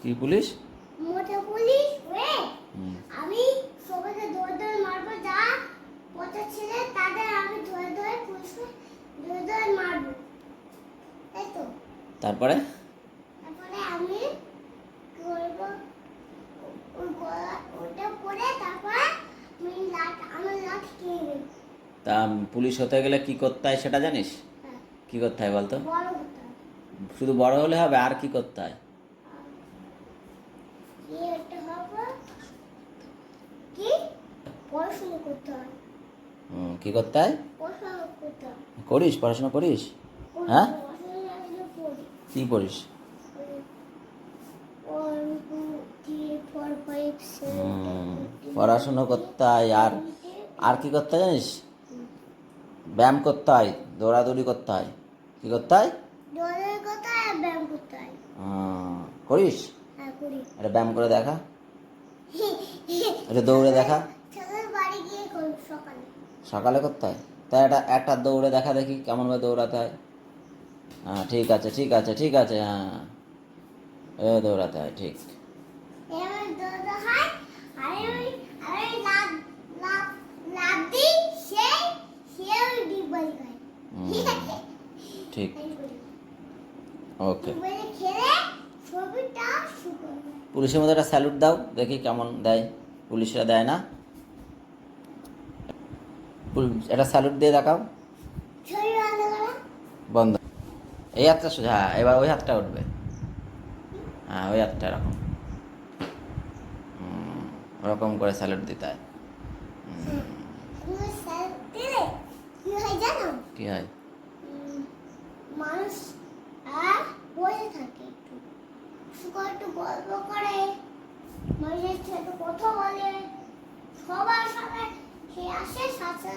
কি পুলিশ? মোটা পুলিশ হয়ে আমি সবাইকে দৌড় দৌড় মারবো, যা পচা ছেলে তাদের আমি ধরে ধরে পুলিশকে দৌড় দৌড় মারবো, তাই তো? তারপরে তারপরে আমি কি করবো, ওই গলা ওটা পরে তারপর আমার লাঠ কিনে নেব। তা পুলিশ হতে গেলে কি করতে হয় সেটা জানিস? হ্যাঁ, কি করতে হয় বলতো? বড় হতে হবে। শুধু বড় হলে হবে, আর কি করতে হয়? কি হতে হবে, কি পড়াশোনা করতে হয়। কি করতে হয়? পড়াশোনা করতে হয়। করিস? পড়াশোনা করিস? হ্যাঁ, পড়াশোনা আমি পড়ি। কি পড়িস? 1 2 3 4 5 7 পড়াশুনো করতে হয়। আর কি করতে হয় জানিস? ব্যায়াম করতে হয়, দৌড়াদৌড়ি করতে হয়। কি করতে হয়? দৌড়ের কথা আর ব্যায়াম করতে হয়। করিস? হ্যাঁ, করি। এটা ব্যায়াম করে দেখা, এটা দৌড়ে দেখা। সকালে বাড়ি গিয়ে করব, সকালে। সকালে করতে হয়? তাই একটা দৌড়ে দেখা দেখি কেমনভাবে দৌড়াতে হয়। হ্যাঁ, ঠিক আছে ঠিক আছে ঠিক আছে, হ্যাঁ দৌড়াতে হয়, ঠিক। এবার দৌড়াতে হয়, আর আমি লাভ লাভ লাভ দিই, সে ওই ডিব্বাই খায়। ঠিক, ওকে। ডিব্বাই খেলে ছবিটা শুকায়। পুলিশের মধ্যে একটা স্যালুট দাও দেখি কেমন দেয়। পুলিশরা দেয় না? একটা স্যালুট দিয়ে দেখাও। ছবি বন্ধ করো। বন্ধ। এই হাতটা সোজা, হ্যাঁ এবার ওই হাতটা উঠবে। হ্যাঁ, ওই হাতটা এরকম ওরকম করে স্যালুট দিতে হয়। তুমি স্যার দিলে কি হয় জানো? কি হয়? মানুষ আর বসে থাকে, একটু একটু গল্প করে, মানুষের সাথে কথা বলে, সবার সাথে সে আসে সাথে